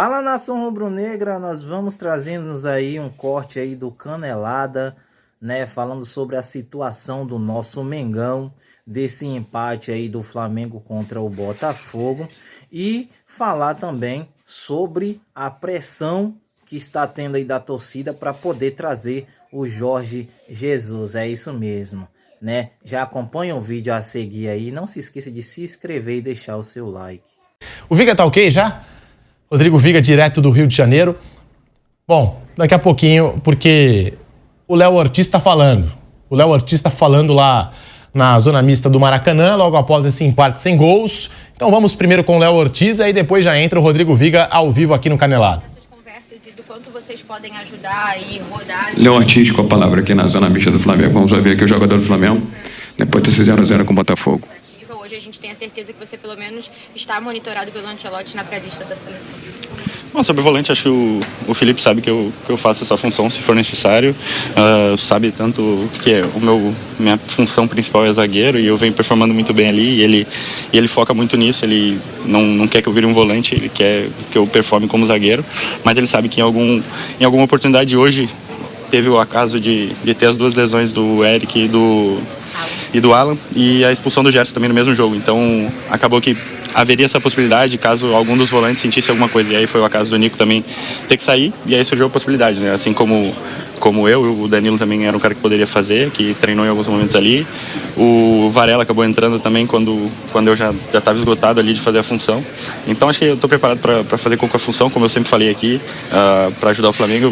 Fala, nação rubro-negra, nós vamos trazendo aí um corte aí do Canelada, né, falando sobre a situação do nosso Mengão, desse empate aí do Flamengo contra o Botafogo e falar também sobre a pressão que está tendo aí da torcida para poder trazer o Jorge Jesus. É isso mesmo, né? Já acompanha o vídeo a seguir aí, não se esqueça de se inscrever e deixar o seu like. O Viga tá ok já? Rodrigo Viga, direto do Rio de Janeiro. Bom, daqui a pouquinho, porque o Léo Ortiz está falando. O Léo Ortiz está falando lá na zona mista do Maracanã, logo após esse empate sem gols. Então vamos primeiro com o Léo Ortiz, aí depois já entra o Rodrigo Viga ao vivo aqui no Canelado. Essas conversas e do quanto vocês podem ajudar e rodar... Léo Ortiz com a palavra aqui na zona mista do Flamengo. Vamos ver aqui o jogador do Flamengo, depois desse 0-0 com o Botafogo. Hoje a gente tem a certeza que você pelo menos está monitorado pelo Ancelotti na pré-lista da seleção. Bom, sobre o volante, acho que o Felipe sabe que eu faço essa função se for necessário. Sabe tanto que minha função principal é zagueiro e eu venho performando muito bem ali. E ele foca muito nisso, ele não quer que eu vire um volante, ele quer que eu performe como zagueiro. Mas ele sabe que em alguma oportunidade hoje teve o acaso de ter as duas lesões do Eric e do Alan e a expulsão do Gerson também no mesmo jogo. Então acabou que haveria essa possibilidade caso algum dos volantes sentisse alguma coisa. E aí foi o caso do Nico também ter que sair e aí surgiu a possibilidade, né? Assim como o Danilo também era um cara que poderia fazer, que treinou em alguns momentos ali. O Varela acabou entrando também quando eu já estava esgotado ali de fazer a função. Então acho que eu estou preparado para fazer qualquer função, como eu sempre falei aqui, para ajudar o Flamengo. Eu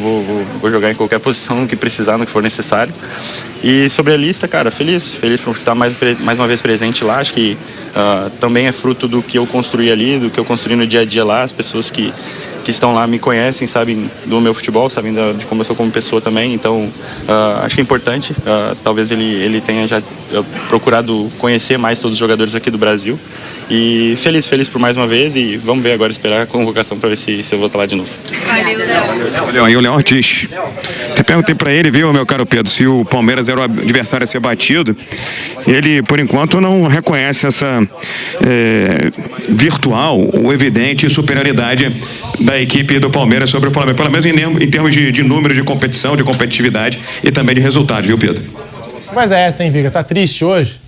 vou jogar em qualquer posição que precisar, no que for necessário. E sobre a lista, cara, feliz por estar mais uma vez presente lá. Acho que também é fruto do que eu construí ali, do que eu construí no dia a dia lá. As pessoas que estão lá me conhecem, sabem do meu futebol, sabem de como eu sou como pessoa também, então acho que é importante. Talvez ele tenha já procurado conhecer mais todos os jogadores aqui do Brasil. E feliz por mais uma vez e vamos ver agora, esperar a convocação para ver se eu vou estar lá de novo. Valeu, aí o Léo Ortiz. Até perguntei para ele, viu, meu caro Pedro, se o Palmeiras era o adversário a ser batido. Ele, por enquanto, não reconhece essa virtual ou evidente superioridade da equipe do Palmeiras sobre o Flamengo, pelo menos em termos de número de competição, de competitividade e também de resultado, viu, Pedro? Mas é essa, hein, Viga? Tá triste hoje?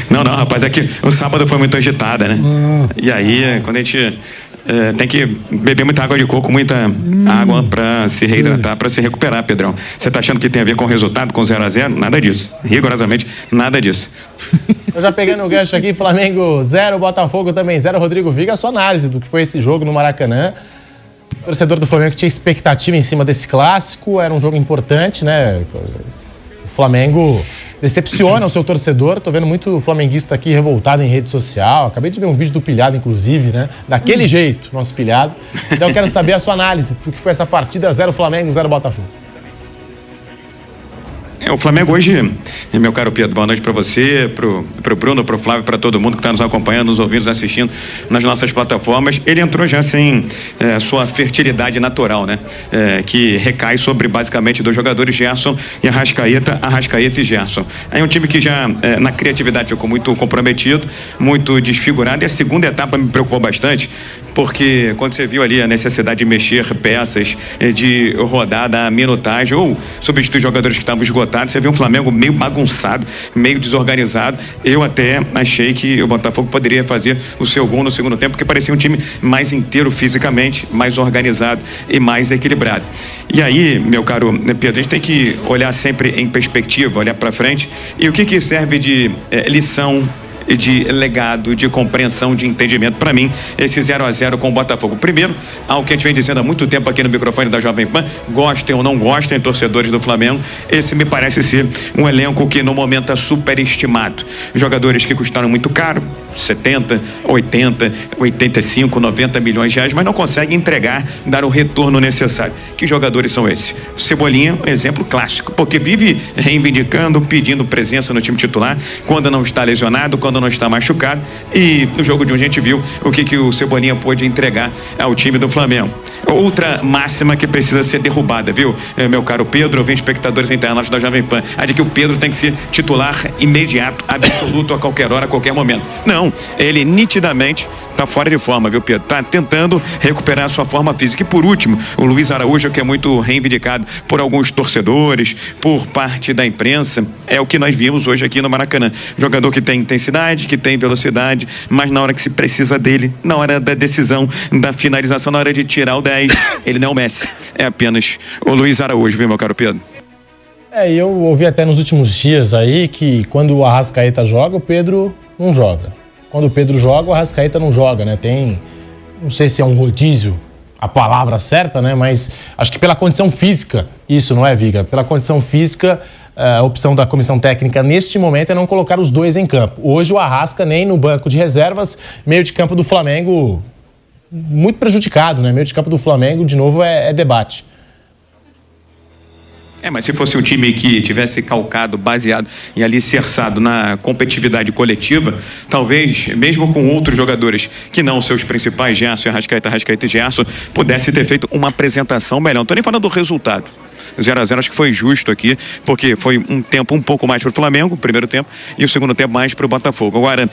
Não, rapaz, é que o sábado foi muito agitada, né? E aí, quando a gente tem que beber muita água de coco, muita água para se reidratar, para se recuperar, Pedrão. Você tá achando que tem a ver com o resultado, com 0-0? Nada disso. Rigorosamente, nada disso. Eu já pegando o gancho aqui, Flamengo 0, Botafogo também 0. Rodrigo Viga, a sua análise do que foi esse jogo no Maracanã. O torcedor do Flamengo que tinha expectativa em cima desse clássico, era um jogo importante, né? O Flamengo decepciona o seu torcedor. Tô vendo muito flamenguista aqui revoltado em rede social. Acabei de ver um vídeo do Pilhado, inclusive, né? Daquele jeito, nosso Pilhado. Então eu quero saber a sua análise do que foi essa partida. 0 Flamengo, 0 Botafogo. O Flamengo hoje, meu caro Pedro, boa noite para você, pro Bruno, pro Flávio, para todo mundo que está nos acompanhando, nos ouvindo, nos assistindo nas nossas plataformas. Ele entrou já sem sua fertilidade natural, né? Que recai sobre basicamente dois jogadores, Gerson e Arrascaeta e Gerson. Aí um time que já na criatividade ficou muito comprometido, muito desfigurado, e a segunda etapa me preocupou bastante, porque quando você viu ali a necessidade de mexer peças, de rodar, dar minutagem ou substituir jogadores que estavam esgotados, você viu um Flamengo meio bagunçado, meio desorganizado. Eu até achei que o Botafogo poderia fazer o seu gol no segundo tempo, porque parecia um time mais inteiro fisicamente, mais organizado e mais equilibrado. E aí, meu caro Pedro, a gente tem que olhar sempre em perspectiva, olhar para frente. E o que serve de lição, de legado, de compreensão, de entendimento para mim, esse 0-0 com o Botafogo? Primeiro, algo que a gente vem dizendo há muito tempo aqui no microfone da Jovem Pan, gostem ou não gostem, torcedores do Flamengo, esse me parece ser um elenco que no momento é superestimado. Jogadores que custaram muito caro, 70, 80, 85, 90 milhões de reais, mas não conseguem entregar, dar o retorno necessário. Que jogadores são esses? Cebolinha, exemplo clássico, porque vive reivindicando, pedindo presença no time titular, quando não está lesionado, quando não está machucado, e no jogo de hoje a gente viu o que o Cebolinha pôde entregar ao time do Flamengo. Outra máxima que precisa ser derrubada, viu, meu caro Pedro, ouvinte, espectadores internautas da Jovem Pan, a de que o Pedro tem que ser titular imediato, absoluto, a qualquer hora, a qualquer momento. Não, Não, ele nitidamente tá fora de forma, viu, Pedro? Tá tentando recuperar a sua forma física. E por último, o Luiz Araújo, que é muito reivindicado por alguns torcedores, por parte da imprensa, é o que nós vimos hoje aqui no Maracanã. Jogador que tem intensidade, que tem velocidade, mas na hora que se precisa dele, na hora da decisão, da finalização, na hora de tirar o 10, ele não é o Messi, é apenas o Luiz Araújo, viu, meu caro Pedro? Eu ouvi até nos últimos dias aí que quando o Arrascaeta joga, o Pedro não joga. Quando o Pedro joga, o Arrascaeta não joga, né? Não sei se é um rodízio a palavra certa, né? Mas acho que pela condição física, isso não é, Viga? Pela condição física, a opção da comissão técnica neste momento é não colocar os dois em campo. Hoje o Arrasca nem no banco de reservas, meio de campo do Flamengo muito prejudicado, né? Meio de campo do Flamengo, de novo, é debate. Mas se fosse um time que tivesse calcado, baseado e alicerçado na competitividade coletiva, talvez, mesmo com outros jogadores que não seus principais, Gerson, Arrascaeta e Gerson, pudesse ter feito uma apresentação melhor. Não estou nem falando do resultado. 0-0 acho que foi justo aqui, porque foi um tempo um pouco mais para o Flamengo, o primeiro tempo, e o segundo tempo mais para o Botafogo. Agora,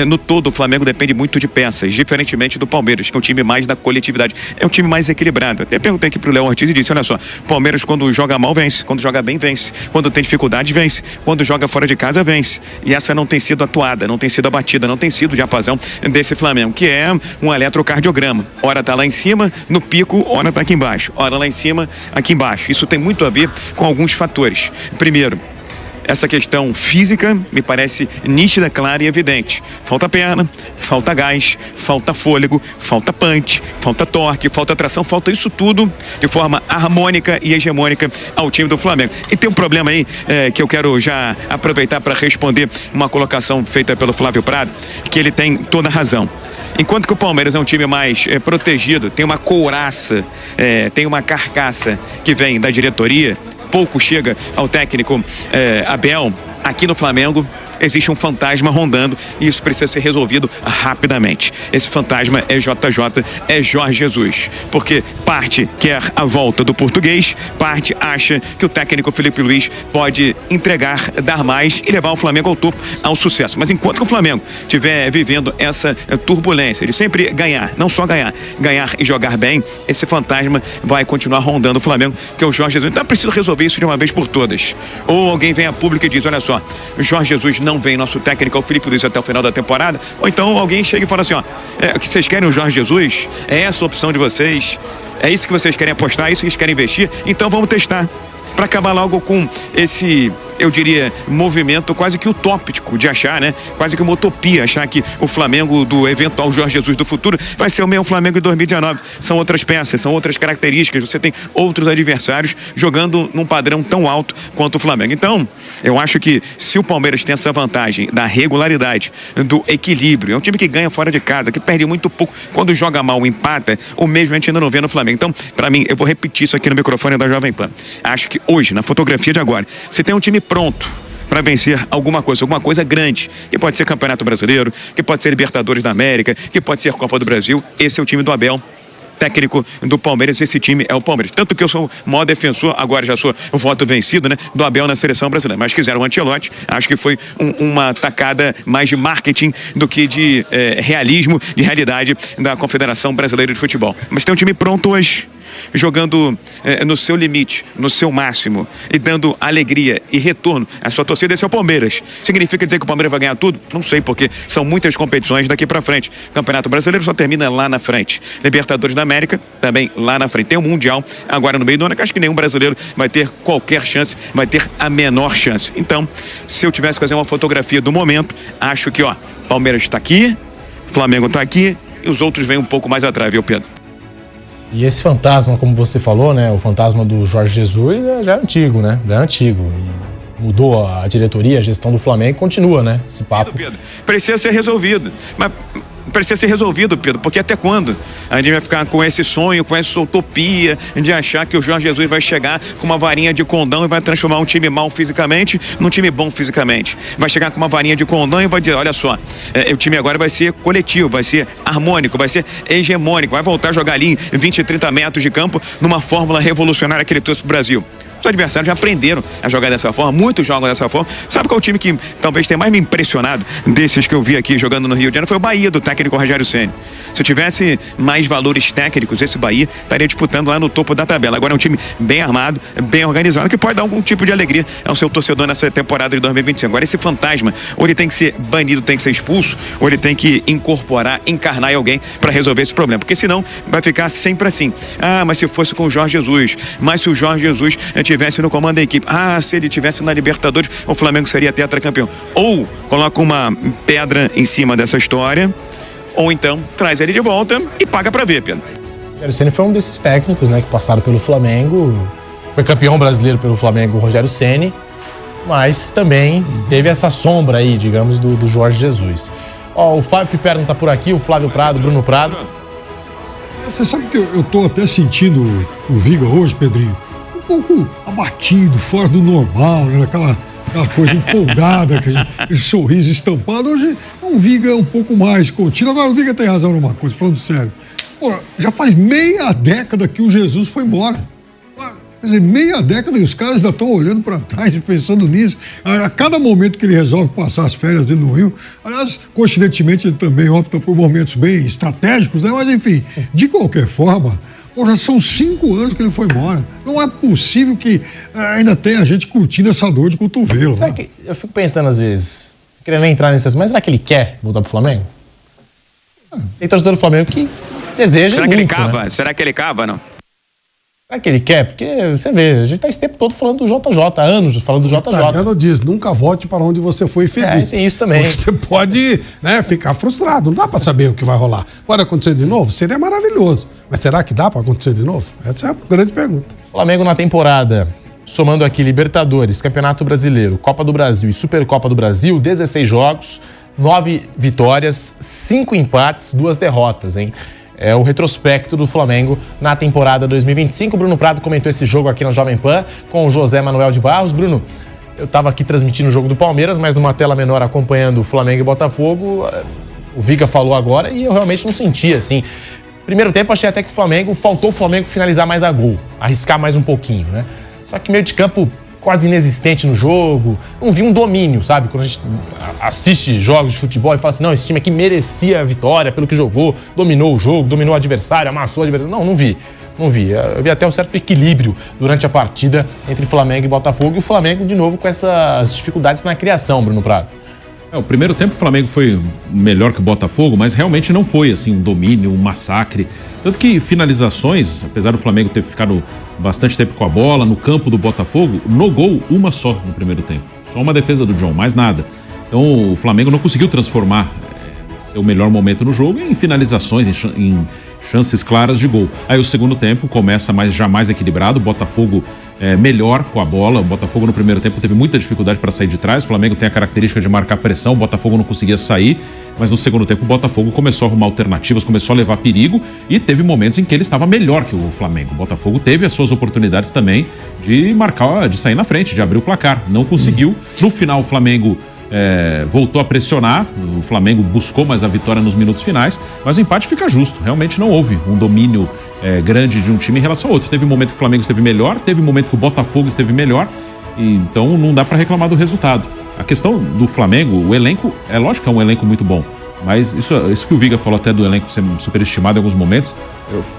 no todo, o Flamengo depende muito de peças, diferentemente do Palmeiras, que é um time mais da coletividade, é um time mais equilibrado. Até perguntei aqui pro Léo Ortiz e disse, olha só, Palmeiras quando joga mal vence, quando joga bem vence, quando tem dificuldade vence, quando joga fora de casa vence, e essa não tem sido atuada, não tem sido abatida, não tem sido o diapasão desse Flamengo, que é um eletrocardiograma, ora tá lá em cima, no pico, ora tá aqui embaixo, ora lá em cima, aqui embaixo. Isso tem muito a ver com alguns fatores. Primeiro, essa questão física me parece nítida, clara e evidente. Falta perna, falta gás, falta fôlego, falta punch, falta torque, falta tração, falta isso tudo de forma harmônica e hegemônica ao time do Flamengo. E tem um problema aí que eu quero já aproveitar para responder uma colocação feita pelo Flávio Prado, que ele tem toda a razão. Enquanto que o Palmeiras é um time mais protegido, tem uma couraça, tem uma carcaça que vem da diretoria, pouco chega ao técnico Abel. Aqui no Flamengo existe um fantasma rondando e isso precisa ser resolvido rapidamente. Esse fantasma é JJ, é Jorge Jesus, porque parte quer a volta do português, parte acha que o técnico Felipe Luiz pode entregar, dar mais e levar o Flamengo ao topo, ao sucesso. Mas enquanto que o Flamengo estiver vivendo essa turbulência de sempre ganhar, não só ganhar e jogar bem, esse fantasma vai continuar rondando o Flamengo, que é o Jorge Jesus. Então é preciso resolver isso de uma vez por todas. Ou alguém vem a público e diz, olha só, o Jorge Jesus não vem nosso técnico, o Felipe Luiz, até o final da temporada, ou então alguém chega e fala assim, que vocês querem o Jorge Jesus? É essa a opção de vocês? É isso que vocês querem apostar? É isso que vocês querem investir? Então vamos testar. Para acabar logo com esse, eu diria, movimento quase que utópico de achar, né? Quase que uma utopia, achar que o Flamengo do eventual Jorge Jesus do futuro vai ser o mesmo Flamengo de 2019. São outras peças, são outras características, você tem outros adversários jogando num padrão tão alto quanto o Flamengo. Então, eu acho que se o Palmeiras tem essa vantagem da regularidade, do equilíbrio, é um time que ganha fora de casa, que perde muito pouco, quando joga mal, empata, o mesmo a gente ainda não vê no Flamengo. Então, para mim, eu vou repetir isso aqui no microfone da Jovem Pan. Acho que hoje, na fotografia de agora, você tem um time pronto para vencer alguma coisa grande, que pode ser Campeonato Brasileiro, que pode ser Libertadores da América, que pode ser Copa do Brasil. Esse é o time do Abel, técnico do Palmeiras. Esse time é o Palmeiras. Tanto que eu sou o maior defensor, agora já sou o voto vencido, né, do Abel na seleção brasileira. Mas quiseram o Ancelotti, acho que foi uma tacada mais de marketing do que de realismo, de realidade da Confederação Brasileira de Futebol. Mas tem um time pronto hoje, jogando no seu limite, no seu máximo e dando alegria e retorno à sua torcida. Esse é o Palmeiras. Significa dizer que o Palmeiras vai ganhar tudo? Não sei, porque são muitas competições daqui pra frente. Campeonato Brasileiro só termina lá na frente. Libertadores da América também lá na frente. Tem o Mundial agora no meio do ano, que acho que nenhum brasileiro vai ter qualquer chance, vai ter a menor chance. Então, se eu tivesse que fazer uma fotografia do momento, acho que, Palmeiras está aqui, Flamengo está aqui e os outros vêm um pouco mais atrás, viu, Pedro? E esse fantasma, como você falou, né? O fantasma do Jorge Jesus já é antigo, né? Já é antigo. E mudou a diretoria, a gestão do Flamengo e continua, né? Esse papo. Pedro, precisa ser resolvido. Mas precisa ser resolvido, Pedro, porque até quando a gente vai ficar com esse sonho, com essa utopia de achar que o Jorge Jesus vai chegar com uma varinha de condão e vai transformar um time mal fisicamente num time bom fisicamente? Vai chegar com uma varinha de condão e vai dizer, olha só, o time agora vai ser coletivo, vai ser harmônico, vai ser hegemônico, vai voltar a jogar ali em 20, 30 metros de campo numa fórmula revolucionária que ele trouxe pro Brasil. Os adversários já aprenderam a jogar dessa forma, muitos jogam dessa forma. Sabe qual é o time que talvez tenha mais me impressionado desses que eu vi aqui jogando no Rio de Janeiro? Foi o Bahia, do técnico Rogério Ceni. Se tivesse mais valores técnicos, esse Bahia estaria disputando lá no topo da tabela. Agora é um time bem armado, bem organizado, que pode dar algum tipo de alegria ao seu torcedor nessa temporada de 2025. Agora esse fantasma, ou ele tem que ser banido, tem que ser expulso, ou ele tem que incorporar, encarnar em alguém para resolver esse problema. Porque senão vai ficar sempre assim. Ah, mas se fosse com o Jorge Jesus, mas se o Jorge Jesus tivesse no comando da equipe, se ele tivesse na Libertadores, o Flamengo seria tetracampeão. Ou coloca uma pedra em cima dessa história, ou então traz ele de volta e paga pra ver, Pedro. O Rogério Ceni foi um desses técnicos, né, que passaram pelo Flamengo, foi campeão brasileiro pelo Flamengo, o Rogério Ceni, mas também teve essa sombra aí, digamos, do Jorge Jesus. O Fábio Piperno tá por aqui, o Flávio Prado, Bruno Prado. Você sabe que eu tô até sentindo o Viga hoje, Pedrinho, um pouco abatido, fora do normal, né? Aquela coisa empolgada, aquele sorriso estampado. Hoje é um Viga um pouco mais contido. Agora, o Viga tem razão numa coisa, falando sério. Pô, já faz meia década que o Jesus foi embora. Quer dizer, meia década e os caras ainda estão olhando para trás e pensando nisso. A cada momento que ele resolve passar as férias dele no Rio, aliás, coincidentemente ele também opta por momentos bem estratégicos, né? Mas enfim, de qualquer forma, já são 5 anos que ele foi embora. Não é possível que ainda tenha gente curtindo essa dor de cotovelo. Será que, eu fico pensando às vezes, querendo entrar nessas, mas será que ele quer voltar pro Flamengo? Tem torcedor do Flamengo que deseja. Será muito, que ele cava? né? Será que ele cava, não? Será que ele quer? Porque, você vê, a gente tá esse tempo todo falando do JJ, há anos falando do JJ. O italiano diz, nunca volte para onde você foi feliz. Tem isso também. Porque você pode, né, ficar frustrado, não dá para saber o que vai rolar. Pode acontecer de novo? Seria maravilhoso. Mas será que dá para acontecer de novo? Essa é a grande pergunta. Flamengo na temporada, somando aqui Libertadores, Campeonato Brasileiro, Copa do Brasil e Supercopa do Brasil, 16 jogos, 9 vitórias, 5 empates, 2 derrotas, hein? É o retrospecto do Flamengo na temporada 2025. O Bruno Prado comentou esse jogo aqui na Jovem Pan com o José Manuel de Barros. Bruno, eu estava aqui transmitindo o jogo do Palmeiras, mas numa tela menor acompanhando o Flamengo e Botafogo. O Viga falou agora e eu realmente não senti assim. Primeiro tempo achei até que faltou o Flamengo finalizar mais a gol, arriscar mais um pouquinho, né? Só que meio de campo quase inexistente no jogo, não vi um domínio, sabe? Quando a gente assiste jogos de futebol e fala assim, não, esse time aqui merecia a vitória pelo que jogou, dominou o jogo, dominou o adversário, amassou o adversário. Não vi. Eu vi até um certo equilíbrio durante a partida entre Flamengo e Botafogo, e o Flamengo, de novo, com essas dificuldades na criação, Bruno Prado. O primeiro tempo o Flamengo foi melhor que o Botafogo, mas realmente não foi assim um domínio, um massacre. Tanto que finalizações, apesar do Flamengo ter ficado bastante tempo com a bola, no campo do Botafogo, no gol, uma só no primeiro tempo. Só uma defesa do John, mais nada. Então o Flamengo não conseguiu transformar o melhor momento no jogo em finalizações, em chances claras de gol. Aí o segundo tempo começa já mais equilibrado, o Botafogo melhor com a bola. O Botafogo no primeiro tempo teve muita dificuldade para sair de trás. O Flamengo tem a característica de marcar pressão, o Botafogo não conseguia sair, mas no segundo tempo o Botafogo começou a arrumar alternativas, começou a levar perigo e teve momentos em que ele estava melhor que o Flamengo. O Botafogo teve as suas oportunidades também de marcar, de sair na frente, de abrir o placar. Não conseguiu. No final o Flamengo voltou a pressionar, o Flamengo buscou mais a vitória nos minutos finais, mas o empate fica justo. Realmente não houve um domínio grande de um time em relação ao outro. Teve um momento que o Flamengo esteve melhor, teve um momento que o Botafogo esteve melhor, e então não dá para reclamar do resultado. A questão do Flamengo, o elenco, é lógico que é um elenco muito bom, mas isso que o Viga falou até do elenco ser superestimado em alguns momentos,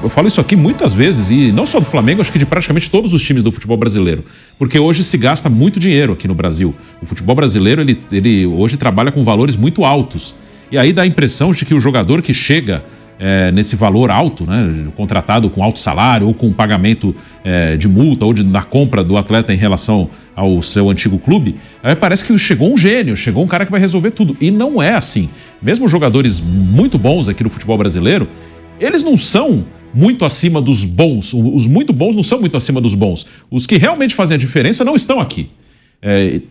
eu falo isso aqui muitas vezes, e não só do Flamengo, acho que de praticamente todos os times do futebol brasileiro, porque hoje se gasta muito dinheiro aqui no Brasil. O futebol brasileiro, ele hoje trabalha com valores muito altos, e aí dá a impressão de que o jogador que chega nesse valor alto, né, contratado com alto salário ou com pagamento de multa ou da compra do atleta em relação ao seu antigo clube, parece que chegou um gênio, chegou um cara que vai resolver tudo. E não é assim. Mesmo jogadores muito bons aqui no futebol brasileiro, eles não são muito acima dos bons. Os muito bons não são muito acima dos bons. Os que realmente fazem a diferença não estão aqui.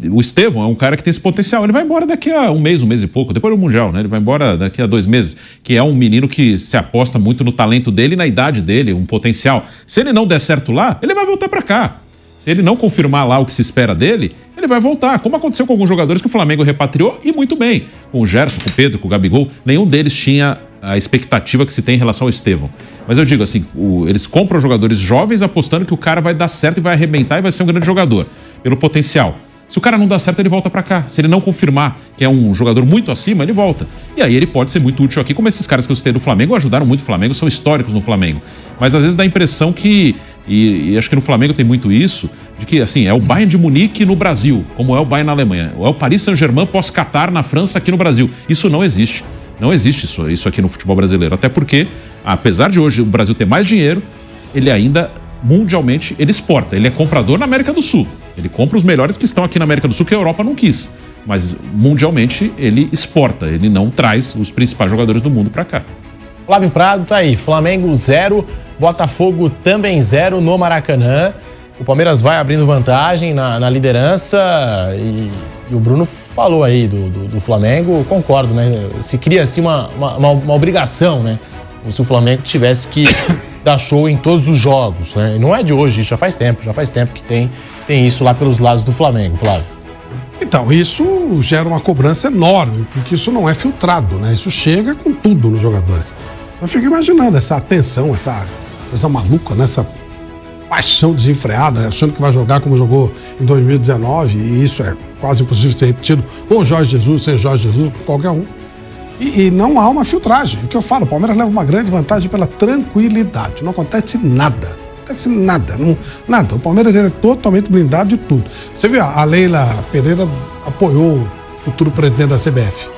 O Estevão é um cara que tem esse potencial. Ele vai embora daqui a um mês e pouco, depois do Mundial, né? Ele vai embora daqui a 2 meses, que é um menino que se aposta muito no talento dele e na idade dele, um potencial. Se ele não der certo lá, ele vai voltar para cá. Se ele não confirmar lá o que se espera dele, ele vai voltar. Como aconteceu com alguns jogadores que o Flamengo repatriou, e muito bem. Com o Gerson, com o Pedro, com o Gabigol, nenhum deles tinha a expectativa que se tem em relação ao Estevão. Mas eu digo assim, eles compram jogadores jovens apostando que o cara vai dar certo e vai arrebentar e vai ser um grande jogador, pelo potencial. Se o cara não dá certo, ele volta pra cá. Se ele não confirmar que é um jogador muito acima, ele volta. E aí ele pode ser muito útil aqui, como esses caras que eu citei do Flamengo ajudaram muito o Flamengo, são históricos no Flamengo. Mas às vezes dá a impressão que, e acho que no Flamengo tem muito isso, de que assim, é o Bayern de Munique no Brasil, como é o Bayern na Alemanha. Ou é o Paris Saint-Germain pós-Qatar na França aqui no Brasil. Isso não existe. Não existe isso aqui no futebol brasileiro. Até porque, apesar de hoje o Brasil ter mais dinheiro, ele ainda, mundialmente, ele exporta. Ele é comprador na América do Sul. Ele compra os melhores que estão aqui na América do Sul, que a Europa não quis. Mas, mundialmente, ele exporta. Ele não traz os principais jogadores do mundo para cá. Flávio Prado tá aí. Flamengo 0, Botafogo também 0 no Maracanã. O Palmeiras vai abrindo vantagem na liderança e o Bruno falou aí do Flamengo, concordo, né? Se cria assim uma obrigação, né? Como se o Flamengo tivesse que dar show em todos os jogos, né? E não é de hoje, isso já faz tempo que tem isso lá pelos lados do Flamengo, Flávio. Então, isso gera uma cobrança enorme, porque isso não é filtrado, né? Isso chega com tudo nos jogadores. Eu fico imaginando essa atenção, essa coisa maluca, né? Essa paixão desenfreada, achando que vai jogar como jogou em 2019, e isso é quase impossível ser repetido com Jorge Jesus, sem Jorge Jesus, com qualquer um. E não há uma filtragem. O que eu falo, o Palmeiras leva uma grande vantagem pela tranquilidade. Não acontece nada. Nada. O Palmeiras é totalmente blindado de tudo. Você viu, a Leila Pereira apoiou o futuro presidente da CBF.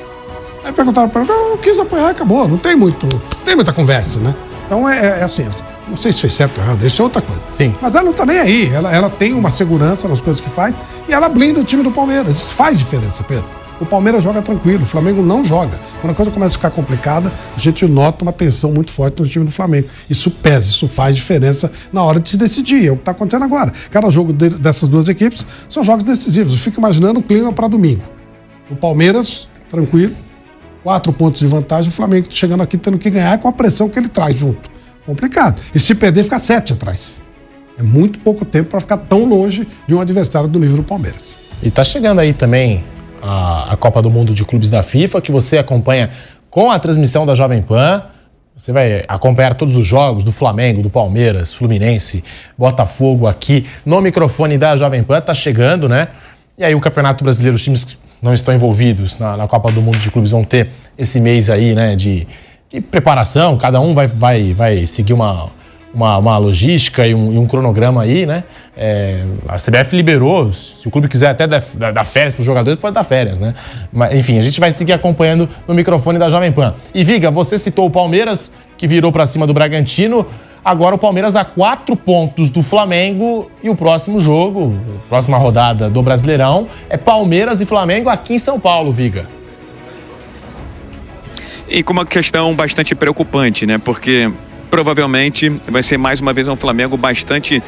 Aí perguntaram para ela, eu quis apoiar, acabou. Não tem muita conversa, né? Então é assim, não sei se fez certo ou errado, isso é outra coisa. Sim. Mas ela não tá nem aí. Ela tem uma segurança nas coisas que faz e ela blinda o time do Palmeiras. Isso faz diferença, Pedro. O Palmeiras joga tranquilo, o Flamengo não joga. Quando a coisa começa a ficar complicada, a gente nota uma tensão muito forte no time do Flamengo. Isso pesa, isso faz diferença na hora de se decidir. É o que está acontecendo agora. Cada jogo dessas duas equipes são jogos decisivos. Eu fico imaginando o clima para domingo. O Palmeiras, tranquilo, 4 pontos de vantagem, o Flamengo chegando aqui tendo que ganhar com a pressão que ele traz junto. Complicado. E se perder, fica 7 atrás. É muito pouco tempo para ficar tão longe de um adversário do nível do Palmeiras. E tá chegando aí também a Copa do Mundo de Clubes da FIFA, que você acompanha com a transmissão da Jovem Pan. Você vai acompanhar todos os jogos do Flamengo, do Palmeiras, Fluminense, Botafogo aqui no microfone da Jovem Pan. Tá chegando, né? E aí o Campeonato Brasileiro, os times que não estão envolvidos na Copa do Mundo de Clubes vão ter esse mês aí, né, de preparação. Cada um vai seguir uma logística e um cronograma aí, né? A CBF liberou, se o clube quiser até dar férias para os jogadores, pode dar férias, né? Mas, enfim, a gente vai seguir acompanhando no microfone da Jovem Pan. E, Viga, você citou o Palmeiras, que virou para cima do Bragantino. Agora o Palmeiras a 4 pontos do Flamengo e o próximo jogo, próxima rodada do Brasileirão, é Palmeiras e Flamengo aqui em São Paulo, Viga. E com uma questão bastante preocupante, né? Porque provavelmente vai ser mais uma vez um Flamengo bastante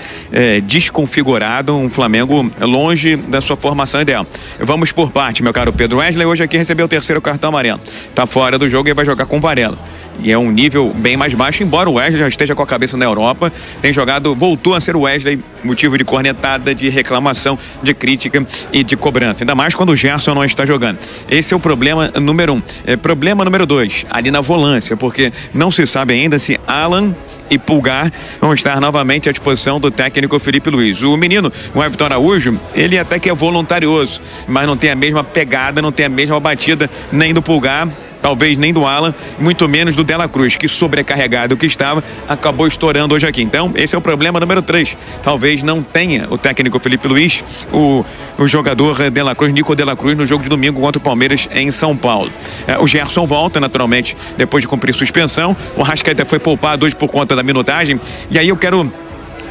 desconfigurado, um Flamengo longe da sua formação ideal. Vamos por parte, meu caro Pedro. Wesley hoje aqui recebeu o 3º cartão amarelo. Tá fora do jogo e vai jogar com o Varela. E é um nível bem mais baixo, embora o Wesley já esteja com a cabeça na Europa, tem jogado, voltou a ser o Wesley, motivo de cornetada, de reclamação, de crítica e de cobrança. Ainda mais quando o Gerson não está jogando. Esse é o problema número 1. Problema número 2, ali na volância, porque não se sabe ainda se Alan e Pulgar vão estar novamente à disposição do técnico Felipe Luiz. O menino, o Everton Araújo, ele até que é voluntarioso, mas não tem a mesma pegada, não tem a mesma batida nem do Pulgar, talvez nem do Alan, muito menos do Dela Cruz, que sobrecarregado que estava, acabou estourando hoje aqui. Então, esse é o problema número 3. Talvez não tenha o técnico Felipe Luiz, o jogador Dela Cruz, Nico Dela Cruz, no jogo de domingo contra o Palmeiras em São Paulo. O Gerson volta, naturalmente, depois de cumprir suspensão. O Arrascaeta foi poupado hoje por conta da minutagem. E aí eu quero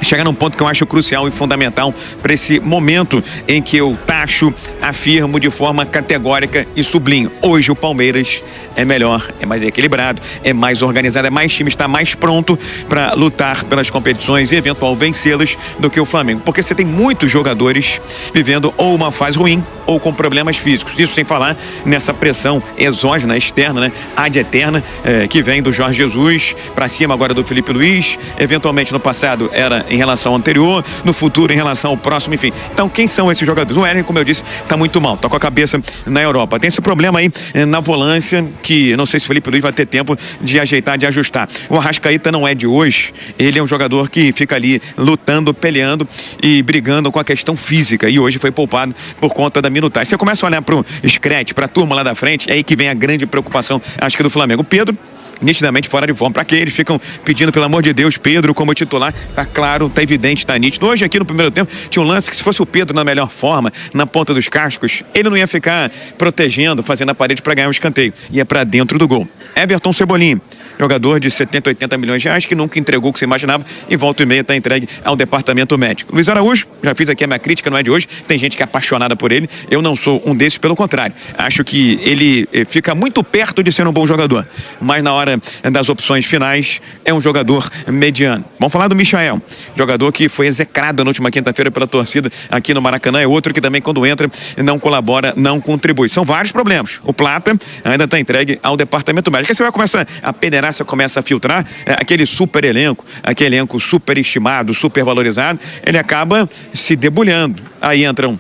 chegar num ponto que eu acho crucial e fundamental para esse momento em que eu taxo, afirmo de forma categórica e sublinho. Hoje o Palmeiras é melhor, é mais equilibrado, é mais organizado, é mais time, está mais pronto para lutar pelas competições e eventual vencê-las do que o Flamengo. Porque você tem muitos jogadores vivendo ou uma fase ruim ou com problemas físicos. Isso sem falar nessa pressão exógena, externa, né? Ad eterna, que vem do Jorge Jesus, para cima agora do Felipe Luiz. Eventualmente no passado era em relação ao anterior, no futuro em relação ao próximo, enfim. Então, quem são esses jogadores? O Eren, como eu disse, tá muito mal, tá com a cabeça na Europa. Tem esse problema aí na volância, que eu não sei se o Felipe Luiz vai ter tempo de ajeitar, de ajustar. O Arrascaeta não é de hoje, ele é um jogador que fica ali lutando, peleando e brigando com a questão física, e hoje foi poupado por conta da minutagem. Você começa a olhar pro Screte, pra turma lá da frente, é aí que vem a grande preocupação, acho que do Flamengo. O Pedro, nitidamente fora de forma. Pra que eles ficam pedindo, pelo amor de Deus, Pedro como titular? Tá claro, tá evidente, tá nítido. Hoje aqui no primeiro tempo tinha um lance que, se fosse o Pedro na melhor forma, na ponta dos cascos, ele não ia ficar protegendo, fazendo a parede para ganhar um escanteio. Ia para dentro do gol. Everton Cebolinha, jogador de 70, 80 milhões de reais, que nunca entregou o que você imaginava, e volta e meia está entregue ao departamento médico. Luiz Araújo, já fiz aqui a minha crítica, não é de hoje, tem gente que é apaixonada por ele, eu não sou um desses, pelo contrário. Acho que ele fica muito perto de ser um bom jogador, mas na hora das opções finais é um jogador mediano. Vamos falar do Michael, jogador que foi execrado na última quinta-feira pela torcida aqui no Maracanã, é outro que também, quando entra, não colabora, não contribui. São vários problemas. O Plata ainda está entregue ao departamento médico. Aí você vai começar a peneirar, você começa a filtrar aquele super elenco, aquele elenco super estimado, super valorizado, ele acaba se debulhando. Aí entram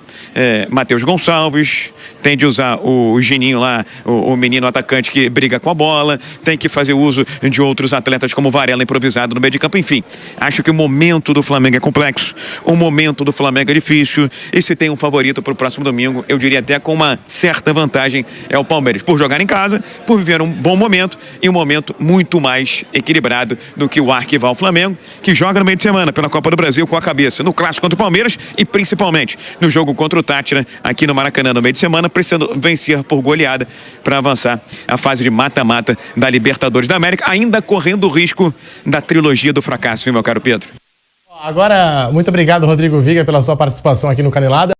Matheus Gonçalves, tem de usar o Gininho lá, o menino atacante que briga com a bola, tem que fazer uso de outros atletas como Varela improvisado no meio de campo, enfim. Acho que o momento do Flamengo é complexo, o momento do Flamengo é difícil, e se tem um favorito para o próximo domingo, eu diria até com uma certa vantagem, é o Palmeiras, por jogar em casa, por viver um bom momento e um momento muito mais equilibrado do que o arquival Flamengo, que joga no meio de semana pela Copa do Brasil com a cabeça no clássico contra o Palmeiras e principalmente no jogo contra o Tátira aqui no Maracanã no meio de semana, precisando vencer por goleada para avançar a fase de mata-mata da Libertadores da América, ainda correndo o risco da trilogia do fracasso, viu, meu caro Pedro? Agora, muito obrigado, Rodrigo Viga, pela sua participação aqui no Canelada.